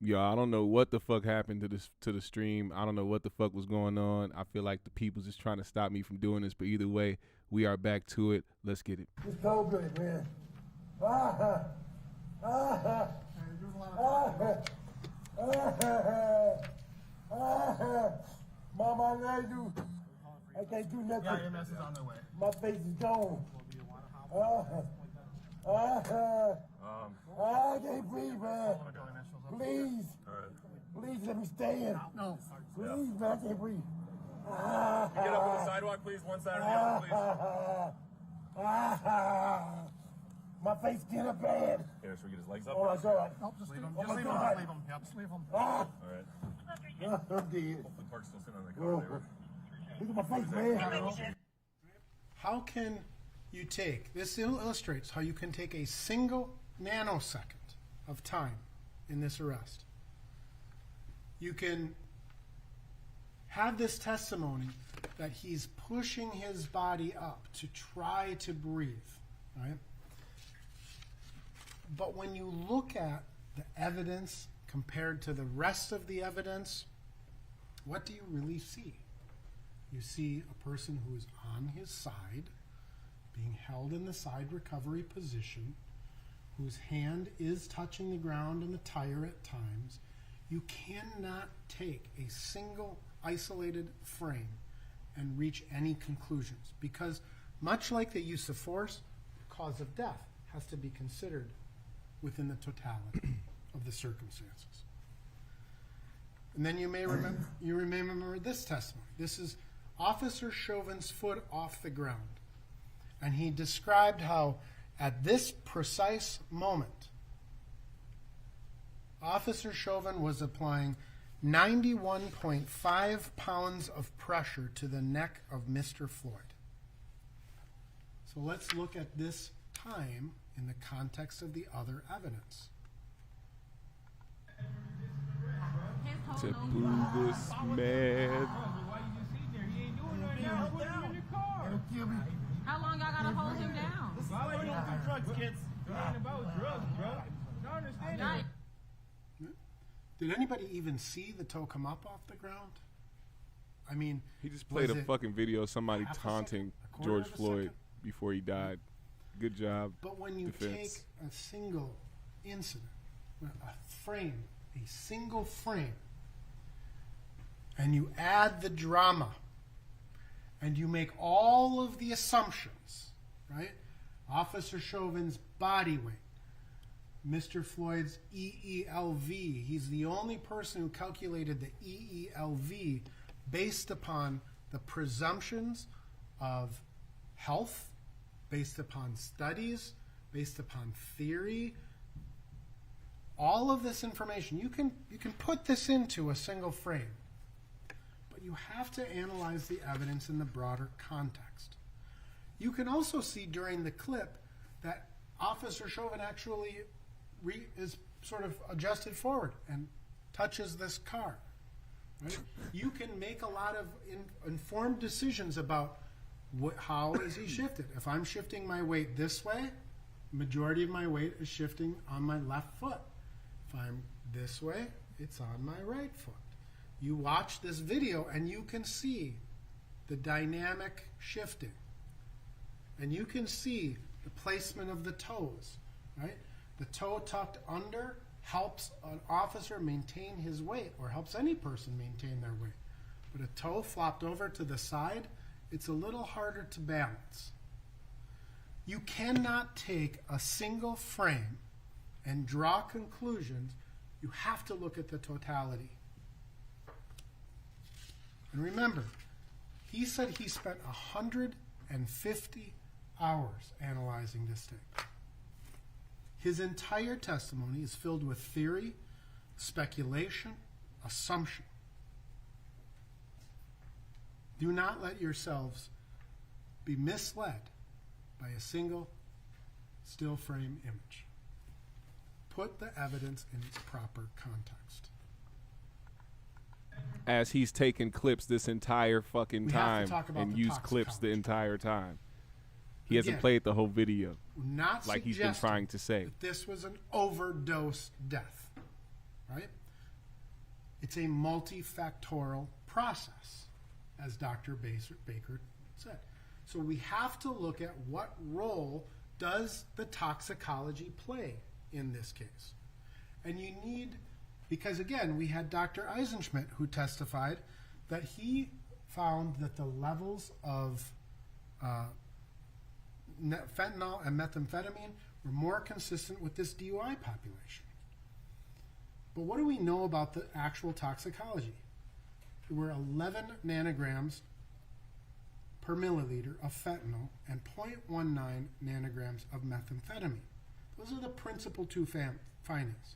Yo, I don't know what the fuck happened to the stream. I don't know what the fuck was going on. I feel like the people's just trying to stop me from doing this. But either way, we are back to it. Let's get it. It's so good, man. Mama, I love you. I can't do nothing. Yeah, GMS is on their way. My face is gone. I can't breathe, man. Please. Please let me stay in. No. Please, man, I can't breathe. Get up on the sidewalk, please. One side or the other, please. My face getting bad. Here, should we get his legs up? Oh my God. Nope, just leave him. Oh Just my leave him. God. Just leave him. Yep, just leave him. All right. I'm dead. The park's still sitting on the car there. Look at my face, man. How can you take, this illustrates how you can take a single nanosecond of time in this arrest. You can have this testimony that he's pushing his body up to try to breathe, right? But when you look at the evidence compared to the rest of the evidence, what do you really see? You see a person who is on his side, being held in the side recovery position, whose hand is touching the ground and the tire at times. You cannot take a single isolated frame and reach any conclusions, because much like the use of force, the cause of death has to be considered within the totality of the circumstances. And then you may remember this testimony. This is Officer Chauvin's foot off the ground. And he described how at this precise moment, Officer Chauvin was applying 91.5 pounds of pressure to the neck of Mr. Floyd. So let's look at this time in the context of the other evidence. To boo this man. How long y'all gotta hold him down? Why we don't do drugs, kids? It ain't about drugs, bro. Don't understand Right. Did anybody even see the toe come up off the ground? I mean, He just played was a it fucking video of somebody half a taunting second? A quarter George of a Floyd second? before he died. Good job. But when you defense. take a single incident, a single frame, and you add the drama, and you make all of the assumptions, right? Officer Chauvin's body weight, Mr. Floyd's EELV. He's the only person who calculated the EELV based upon the presumptions of health, based upon studies, based upon theory. All of this information, you can put this into a single frame, but you have to analyze the evidence in the broader context. You can also see during the clip that Officer Chauvin actually is sort of adjusted forward and touches this car. Right? You can make a lot of informed decisions about how is he shifted. If I'm shifting my weight this way, majority of my weight is shifting on my left foot. If I'm this way, it's on my right foot. You watch this video and you can see the dynamic shifting. And you can see the placement of the toes, right? The toe tucked under helps an officer maintain his weight, or helps any person maintain their weight. But a toe flopped over to the side, it's a little harder to balance. You cannot take a single frame and draw conclusions. You have to look at the totality. And remember, he said he spent 150 hours analyzing this tape. His entire testimony is filled with theory, speculation, assumption. Do not let yourselves be misled by a single still frame image. Put the evidence in its proper context. As he's taken clips this entire fucking We have time to talk about and the used clips the toxicology. entire time. He hasn't Again, played the whole video Not like he's been suggesting trying to say. that this was an overdose death, right? It's a multifactorial process, as Dr. Baker said. So we have to look at what role does the toxicology play in this case. And you need, because again, we had Dr. Eisenschmidt who testified that he found that the levels of fentanyl and methamphetamine were more consistent with this DUI population. But what do we know about the actual toxicology? There were 11 nanograms per milliliter of fentanyl and 0.19 nanograms of methamphetamine. Those are the principal two findings.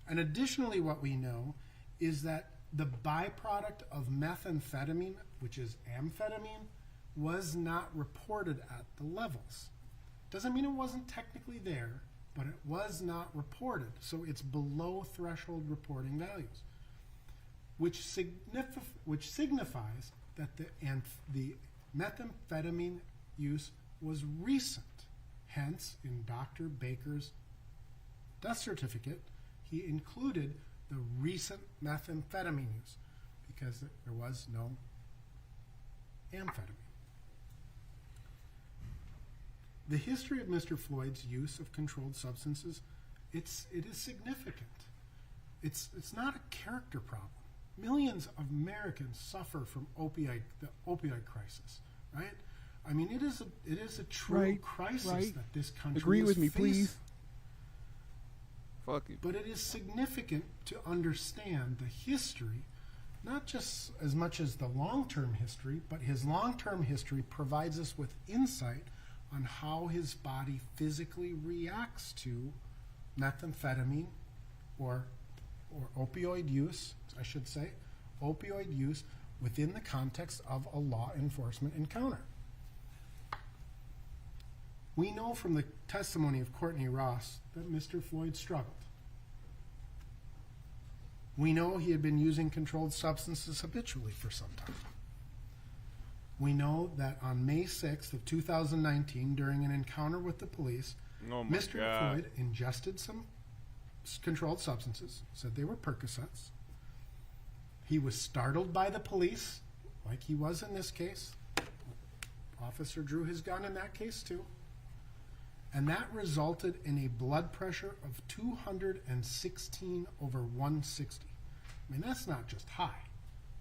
And additionally, what we know is that the byproduct of methamphetamine, which is amphetamine, was not reported at the levels. Doesn't mean it wasn't technically there, but it was not reported. So it's below threshold reporting values, which signifies that the methamphetamine use was recent. Hence, in Dr. Baker's death certificate, he included the recent methamphetamine use because there was no amphetamine. The history of Mr. Floyd's use of controlled substances, it is significant. It's not a character problem. Millions of Americans suffer from the opioid crisis, right? I mean, it is a true crisis that this country Agree is with me, facing. please. Fuck it. But it is significant to understand the history, not just as much as the long-term history, but his long-term history provides us with insight on how his body physically reacts to methamphetamine or opioid use, I should say, opioid use within the context of a law enforcement encounter. We know from the testimony of Courtney Ross that Mr. Floyd struggled. We know he had been using controlled substances habitually for some time. We know that on May 6th of 2019, during an encounter with the police, Mr. Floyd ingested some controlled substances, said they were Percocets. He was startled by the police, like he was in this case. Officer drew his gun in that case too. And that resulted in a blood pressure of 216 over 160. I mean, that's not just high.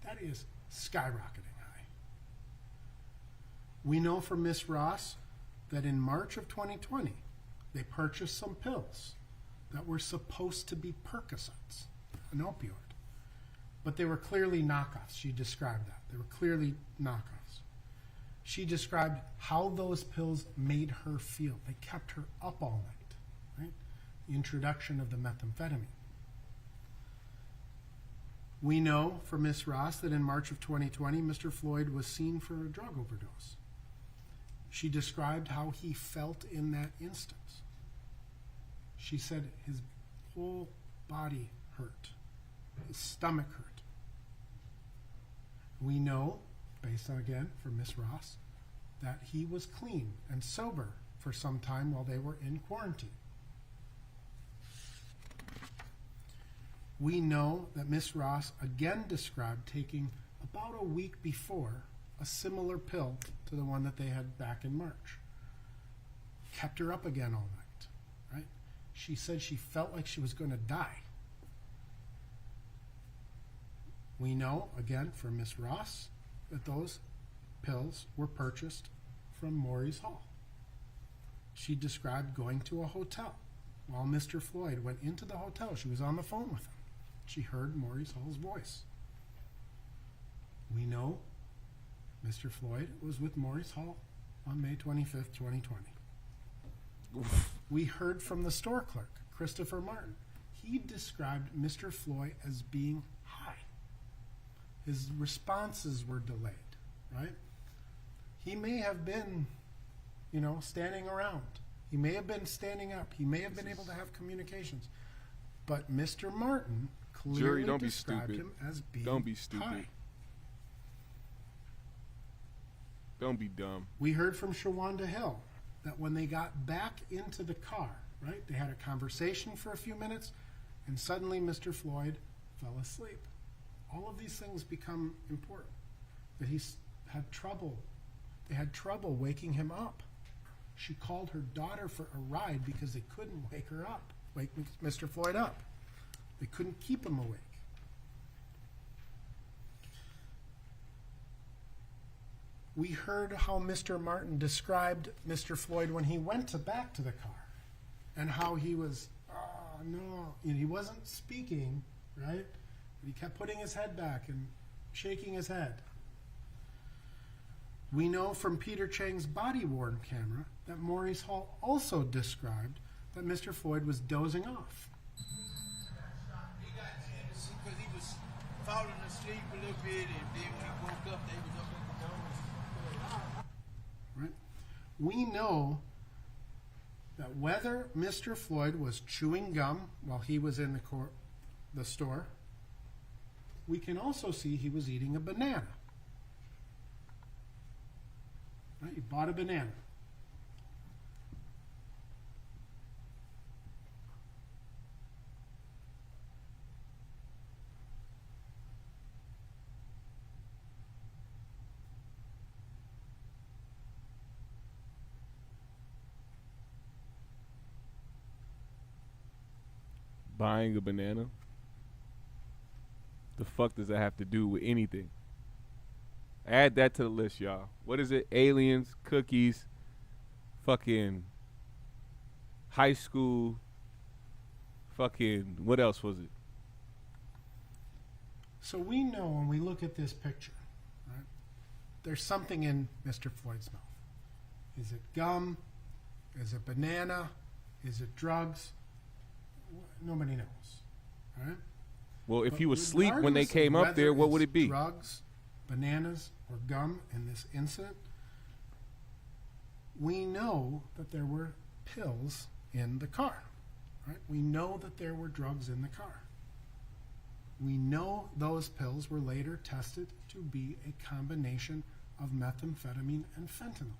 That is skyrocketing high. We know from Miss Ross that in March of 2020, they purchased some pills that were supposed to be Percocets, an opioid. But they were clearly knockoffs. She described that. They were clearly knockoffs. She described how those pills made her feel. They kept her up all night, right? The introduction of the methamphetamine. We know from Miss Ross that in March of 2020, Mr. Floyd was seen for a drug overdose. She described how he felt in that instance. She said his whole body hurt. His stomach hurt. We know, based on, again, from Miss Ross, that he was clean and sober for some time while they were in quarantine. We know that Miss Ross again described taking about a week before a similar pill to the one that they had back in March. Kept her up again all night, right? She said she felt like she was going to die. We know, again, from Miss Ross, that those pills were purchased from Maurice Hall. She described going to a hotel. While Mr. Floyd went into the hotel, she was on the phone with him. She heard Maurice Hall's voice. We know Mr. Floyd was with Maurice Hall on May 25th, 2020. We heard from the store clerk, Christopher Martin. He described Mr. Floyd as being high. His responses were delayed, right? He may have been, standing around. He may have been standing up. He may have been able to have communications. But Mr. Martin clearly described him as being Don't be stupid. high. Don't be dumb. We heard from Shawanda Hill that when they got back into the car, right, they had a conversation for a few minutes, and suddenly Mr. Floyd fell asleep. All of these things become important. That had trouble. They had trouble waking him up. She called her daughter for a ride because they couldn't wake her up, wake Mr. Floyd up. They couldn't keep him awake. We heard how Mr. Martin described Mr. Floyd when he went back to the car, and how he was, oh no, and he wasn't speaking, right? But he kept putting his head back and shaking his head. We know from Peter Chang's body-worn camera that Maurice Hall also described that Mr. Floyd was dozing off. He got jealous because he was falling asleep a little bit, and then when he woke up, they was up at the door. Right? We know that whether Mr. Floyd was chewing gum while he was in the store, we can also see he was eating a banana. Right? He bought a banana. Buying a banana? The fuck does that have to do with anything? Add that to the list, y'all. What is it? Aliens, cookies, fucking high school, fucking, what else was it? So we know when we look at this picture, right, there's something in Mr. Floyd's mouth. Is it gum? Is it banana? Is it drugs? Nobody knows, right? Well, if But he was asleep when they regardless came of up there, whether what would it's it be? Drugs, bananas, or gum in this incident, we know that there were pills in the car, right? We know that there were drugs in the car. We know those pills were later tested to be a combination of methamphetamine and fentanyl.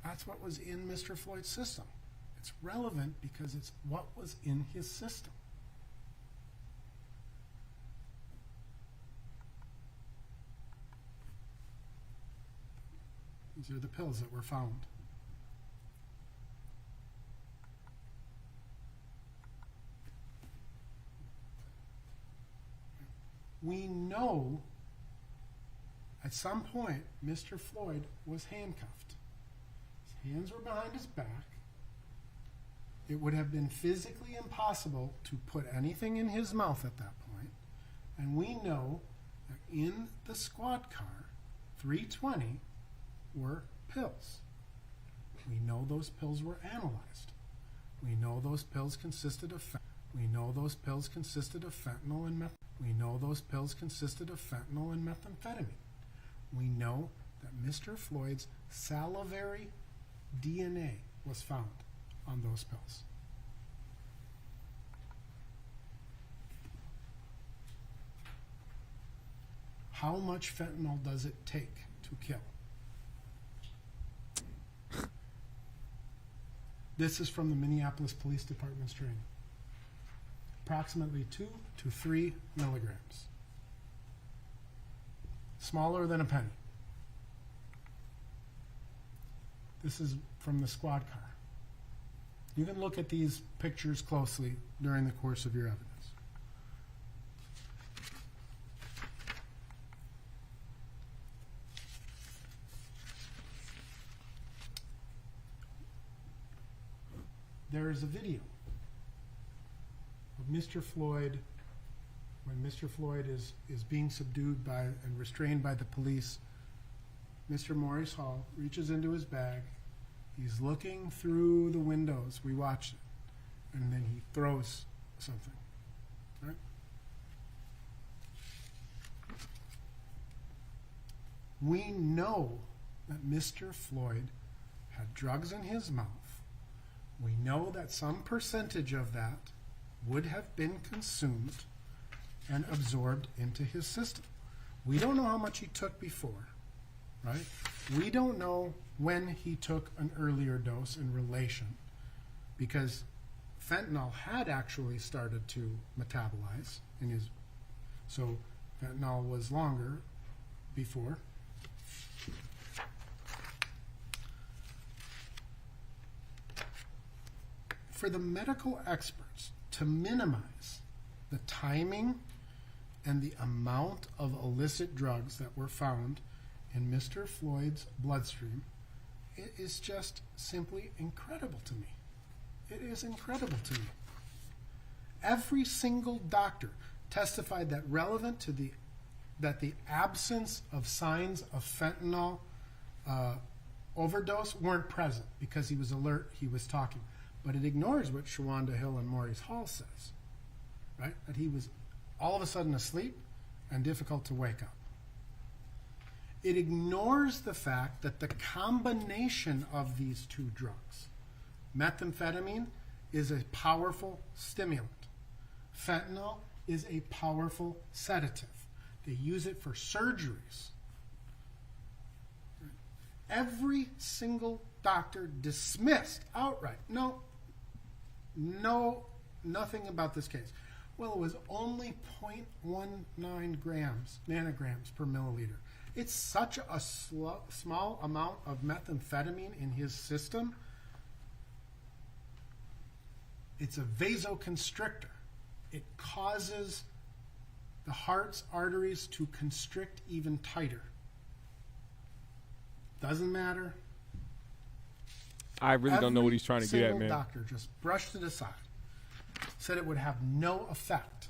That's what was in Mr. Floyd's system. It's relevant because it's what was in his system. These are the pills that were found. We know at some point Mr. Floyd was handcuffed. His hands were behind his back. It would have been physically impossible to put anything in his mouth at that point. And we know that in the squad car, 320 were pills. We know those pills were analyzed. We know those pills consisted of fentanyl and methamphetamine. We know that Mr. Floyd's salivary DNA was found on those pills. How much fentanyl does it take to kill? This is from the Minneapolis Police Department's training. Approximately 2 to 3 milligrams. Smaller than a penny. This is from the squad car. You can look at these pictures closely during the course of your evidence. There is a video of Mr. Floyd when Mr. Floyd is being subdued by and restrained by the police. Mr. Maurice Hall reaches into his bag. He's looking through the windows. We watched it. And then he throws something. Right? We know that Mr. Floyd had drugs in his mouth. We know that some percentage of that would have been consumed and absorbed into his system. We don't know how much he took before, right? We don't know when he took an earlier dose in relation, because fentanyl had actually started to metabolize in his, so fentanyl was longer before. For the medical experts to minimize the timing and the amount of illicit drugs that were found in Mr. Floyd's bloodstream, it is just simply incredible to me. It is incredible to me. Every single doctor testified that relevant to that the absence of signs of fentanyl overdose weren't present because he was alert, he was talking. But it ignores what Shawanda Hill and Maurice Hall says, right? That he was all of a sudden asleep and difficult to wake up. It ignores the fact that the combination of these two drugs, methamphetamine is a powerful stimulant. Fentanyl is a powerful sedative. They use it for surgeries. Every single doctor dismissed outright. No, nothing about this case. Well, it was only 0.19 nanograms per milliliter. It's such a small amount of methamphetamine in his system. It's a vasoconstrictor. It causes the heart's arteries to constrict even tighter. Doesn't matter. I really don't know what he's trying to get at, man. Every single doctor just brushed it aside. Said it would have no effect.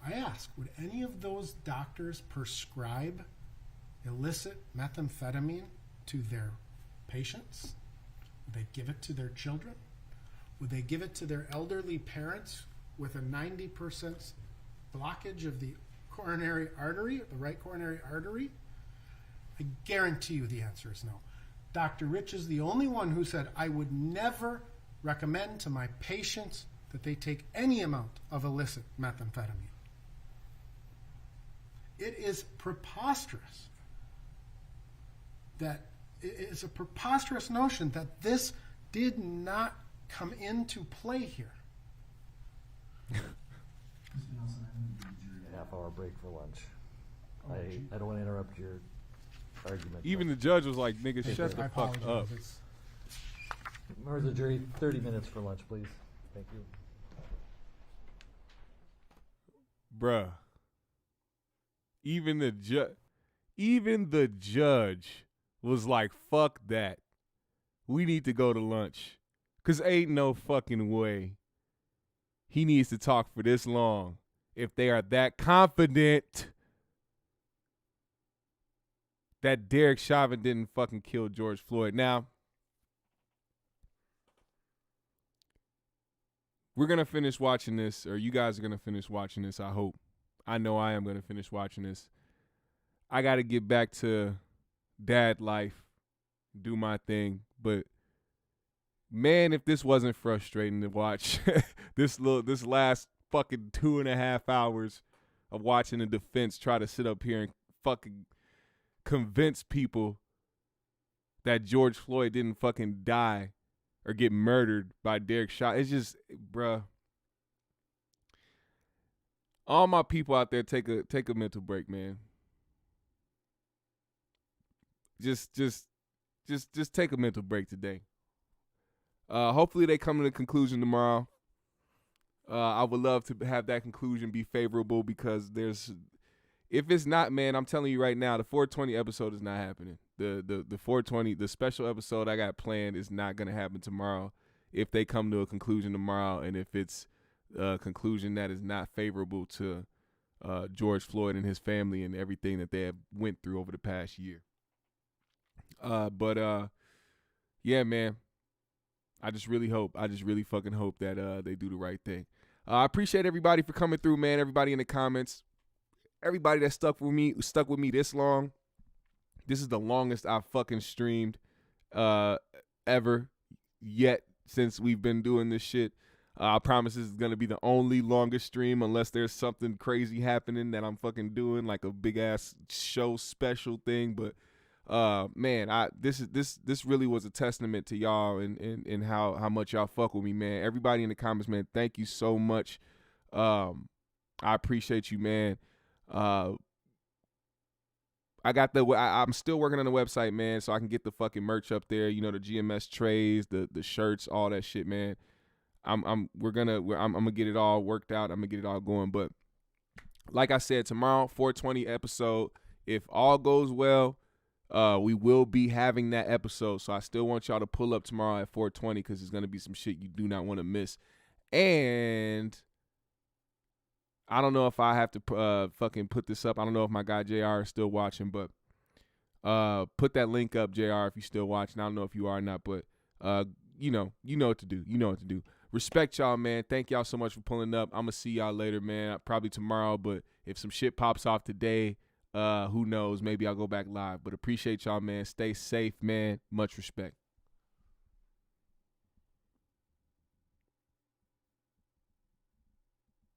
I ask, would any of those doctors prescribe illicit methamphetamine to their patients? Would they give it to their children? Would they give it to their elderly parents with a 90% blockage of the coronary artery, the right coronary artery? I guarantee you the answer is no. Dr. Rich is the only one who said, I would never recommend to my patients that they take any amount of illicit methamphetamine. It is preposterous that it is a preposterous notion that this did not come into play here. Half-hour break for lunch. I don't want to interrupt your argument. Even the judge was like, nigga, shut the I fuck up. apologize. Members of the jury, 30 minutes for lunch, please. Thank you. Bruh. Even the judge was like, fuck that. We need to go to lunch. Cause ain't no fucking way he needs to talk for this long if they are that confident that Derek Chauvin didn't fucking kill George Floyd. Now, we're going to finish watching this, or you guys are going to finish watching this, I hope. I know I am going to finish watching this. I got to get back to dad life, do my thing. But, man, if this wasn't frustrating to watch, this last fucking 2.5 hours of watching the defense try to sit up here and fucking convince people that George Floyd didn't fucking die or get murdered by Derek Chauvin. It's just, bruh. All my people out there, take a mental break, man. Just take a mental break today. Hopefully they come to the conclusion tomorrow. I would love to have that conclusion be favorable because if it's not, man, I'm telling you right now, the 420 episode is not happening. The 420, the special episode I got planned is not going to happen tomorrow if they come to a conclusion tomorrow and if it's a conclusion that is not favorable to George Floyd and his family and everything that they have went through over the past year. Yeah, man, I just really fucking hope that they do the right thing. I appreciate everybody for coming through, man, everybody in the comments. Everybody that stuck with me this long. This is the longest I've fucking streamed ever yet since we've been doing this shit. I promise this is going to be the only longest stream unless there's something crazy happening that I'm fucking doing, like a big-ass show special thing. But man, this really was a testament to y'all and how much y'all fuck with me, man. Everybody in the comments, man, thank you so much. I appreciate you, man. I'm still working on the website, man, so I can get the fucking merch up there. You know, the GMS trays, the shirts, all that shit, man. I'm gonna get it all worked out. I'm gonna get it all going. But like I said, tomorrow, 420 episode. If all goes well, we will be having that episode. So I still want y'all to pull up tomorrow at 420 because there's gonna be some shit you do not want to miss. And I don't know if I have to fucking put this up. I don't know if my guy JR is still watching, but put that link up, JR, if you're still watching. I don't know if you are or not, but you know what to do. You know what to do. Respect y'all, man. Thank y'all so much for pulling up. I'm gonna see y'all later, man. Probably tomorrow, but if some shit pops off today, who knows? Maybe I'll go back live. But appreciate y'all, man. Stay safe, man. Much respect.